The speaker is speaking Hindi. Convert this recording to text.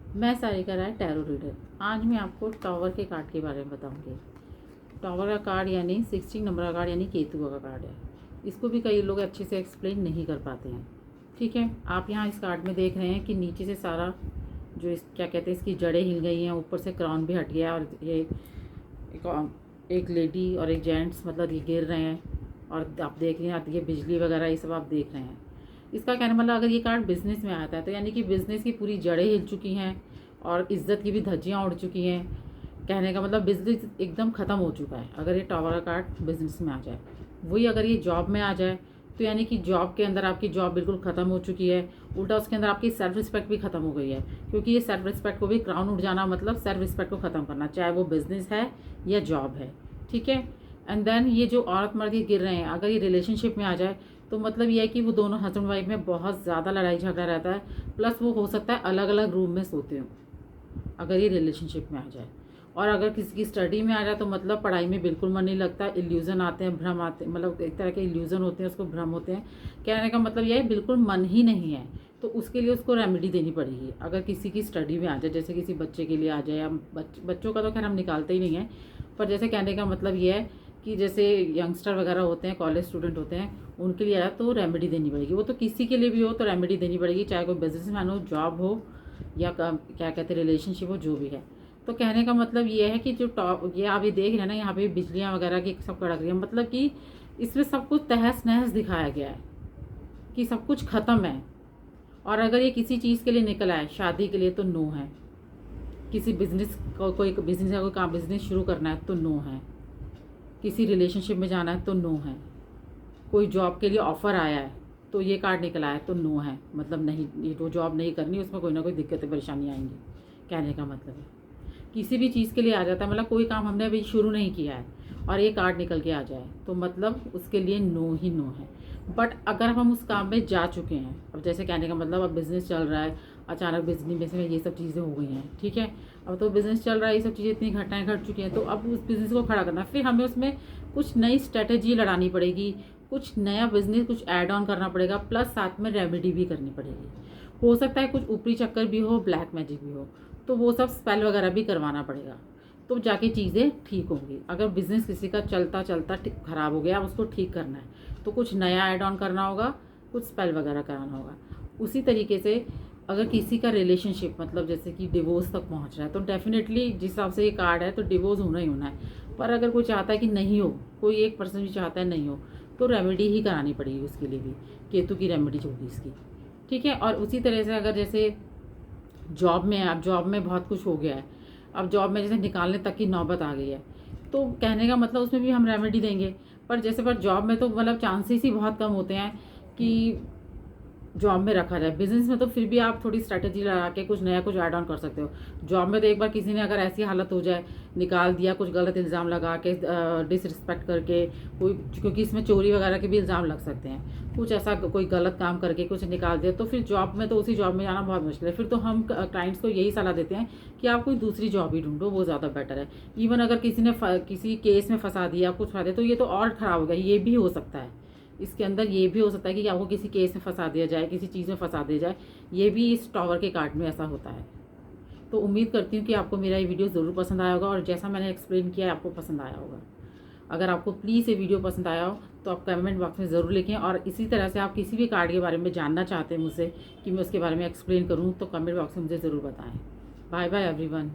मैं सारिका राय, टैरो रीडर। आज मैं आपको टॉवर के कार्ड के बारे में बताऊंगी। टॉवर का कार्ड यानी 16 नंबर का कार्ड यानी केतु का कार्ड है। इसको भी कई लोग अच्छे से एक्सप्लेन नहीं कर पाते हैं। ठीक है, आप यहाँ इस कार्ड में देख रहे हैं कि नीचे से सारा जो इस क्या कहते हैं इसकी जड़ें हिल गई हैं, ऊपर से क्राउन भी हट गया और ये एक लेडी और एक जेंट्स मतलब ये गिर रहे हैं और आप देख रहे हैं ये बिजली वगैरह ये सब आप देख रहे हैं। इसका कहने मतलब अगर ये कार्ड बिजनेस में आता है तो यानी कि बिजनेस की पूरी जड़ें हिल चुकी हैं और इज्जत की भी धज्जियाँ उड़ चुकी हैं। कहने का मतलब बिजनेस एकदम ख़त्म हो चुका है अगर ये टॉवर का कार्ड बिजनेस में आ जाए। वही अगर ये जॉब में आ जाए तो यानी कि जॉब के अंदर आपकी जॉब बिल्कुल ख़त्म हो चुकी है। उल्टा उसके अंदर आपकी सेल्फ रिस्पेक्ट भी ख़त्म हो गई है, क्योंकि ये सेल्फ रिस्पेक्ट को भी क्राउन उठ जाना मतलब सेल्फ रिस्पेक्ट को ख़त्म करना, चाहे वो बिजनेस है या जॉब है। ठीक है, एंड देन ये जो औरत मर्द ये गिर रहे हैं अगर ये रिलेशनशिप में आ जाए तो मतलब ये है कि वो दोनों हस्बैंड वाइफ में बहुत ज़्यादा लड़ाई झगड़ा रहता है, प्लस वो हो सकता है अलग अलग रूम में सोते हो अगर ये रिलेशनशिप में आ जाए। और अगर किसी की स्टडी में आ जाए तो मतलब पढ़ाई में बिल्कुल मन नहीं लगता, इल्यूज़न आते हैं, भ्रम आते हैं, मतलब एक तरह के इल्यूज़न होते हैं, उसको भ्रम होते हैं। कहने का मतलब यह है बिल्कुल मन ही नहीं है, तो उसके लिए उसको रेमेडी देनी पड़ेगी। अगर किसी की स्टडी में आ जाए, जैसे किसी बच्चे के लिए आ जाए या बच्चों का तो खैर हम निकालते ही नहीं है, पर जैसे कहने का मतलब ये है कि जैसे यंगस्टर वगैरह होते हैं, कॉलेज स्टूडेंट होते हैं, उनके लिए आया तो रेमेडी देनी पड़ेगी। वो तो किसी के लिए भी हो तो रेमेडी देनी पड़ेगी, चाहे कोई बिजनेसमैन हो, जॉब हो या क्या कहते हैं रिलेशनशिप हो, जो भी है। तो कहने का मतलब ये है कि जो टॉप ये आप ये देख रहे हैं ना, यहाँ पे बिजलियाँ वगैरह की सब कड़क रही है, मतलब कि इसमें सब कुछ तहस नहस दिखाया गया है कि सब कुछ ख़त्म है। और अगर ये किसी चीज़ के लिए निकला है, शादी के लिए, तो नो है। किसी बिजनेस को कोई बिजनेस का कोई काम बिजनेस शुरू करना है तो नो है। किसी रिलेशनशिप में जाना है तो नो है। कोई जॉब के लिए ऑफ़र आया है तो ये कार्ड निकला है तो नो है, मतलब नहीं, ये वो जॉब नहीं करनी, उसमें कोई ना कोई दिक्कतें परेशानी आएंगी। कहने का मतलब है किसी भी चीज़ के लिए आ जाता है, मतलब कोई काम हमने अभी शुरू नहीं किया है और ये कार्ड निकल के आ जाए तो मतलब उसके लिए नो ही नो है। बट अगर हम उस काम में जा चुके हैं, अब जैसे कहने का मतलब अब बिज़नेस चल रहा है, अचानक बिजनेस में ये सब चीज़ें हो गई हैं, ठीक है, अब तो बिज़नेस चल रहा है, ये सब चीज़ें इतनी घटनाएं घट चुकी हैं, तो अब उस बिज़नेस को खड़ा करना, फिर हमें उसमें कुछ नई स्ट्रेटेजी लड़ानी पड़ेगी, कुछ नया बिजनेस कुछ ऐड ऑन करना पड़ेगा, प्लस साथ में रेमेडी भी करनी पड़ेगी। हो सकता है कुछ ऊपरी चक्कर भी हो, ब्लैक मैजिक भी हो, तो वो सब स्पेल वगैरह भी करवाना पड़ेगा, तो जाके चीज़ें ठीक होंगी। अगर बिज़नेस किसी का चलता चलता ख़राब हो गया, उसको ठीक करना है तो कुछ नया ऐड ऑन करना होगा, कुछ स्पेल वगैरह कराना होगा। उसी तरीके से अगर किसी का रिलेशनशिप मतलब जैसे कि डिवोर्स तक पहुंच रहा है तो डेफिनेटली जिस हिसाब से ये कार्ड है तो डिवोर्स होना ही होना है। पर अगर कोई चाहता है कि नहीं हो, कोई एक पर्सन भी चाहता है नहीं हो, तो रेमेडी ही करानी पड़ेगी उसके लिए भी, केतु की रेमेडी होगी इसकी। ठीक है, और उसी तरह से अगर जैसे जॉब में है, अब जॉब में बहुत कुछ हो गया है, अब जॉब में जैसे निकालने तक की नौबत आ गई है, तो कहने का मतलब उसमें भी हम रेमेडी देंगे। पर जैसे पर जॉब में तो मतलब चांसेस ही बहुत कम होते हैं कि जॉब में रखा जाए। बिजनेस में तो फिर भी आप थोड़ी स्ट्रैटेजी लगा के कुछ नया कुछ ऐड ऑन कर सकते हो। जॉब में तो एक बार किसी ने अगर ऐसी हालत हो जाए, निकाल दिया, कुछ गलत इल्ज़ाम लगा के, डिसरिस्पेक्ट करके, कोई, क्योंकि इसमें चोरी वगैरह के भी इल्ज़ाम लग सकते हैं, कुछ ऐसा कोई गलत काम करके कुछ निकाल दिया, तो फिर जॉब में तो उसी जॉब में जाना बहुत मुश्किल है। फिर तो हम क्लाइंट्स को यही सलाह देते हैं कि आप कोई दूसरी जॉब ही ढूंढो, वो ज़्यादा बेटर है। इवन अगर किसी ने किसी केस में फंसा दिया, कुछ फंसा दिया, तो ये तो और ख़राब हो गया, ये भी हो सकता है। इसके अंदर ये भी हो सकता है कि आपको किसी केस में फंसा दिया जाए, किसी चीज़ में फंसा दिया जाए, ये भी इस टॉवर के कार्ड में ऐसा होता है। तो उम्मीद करती हूँ कि आपको मेरा ये वीडियो ज़रूर पसंद आया होगा और जैसा मैंने एक्सप्लेन किया है आपको पसंद आया होगा। अगर आपको प्लीज़ ये वीडियो पसंद आया हो तो आप कमेंट बॉक्स में ज़रूर लिखें, और इसी तरह से आप किसी भी कार्ड के बारे में जानना चाहते हैं मुझसे कि मैं उसके बारे में एक्सप्लेन करूँ तो कमेंट बॉक्स में मुझे ज़रूर बताएँ। Bye bye everyone.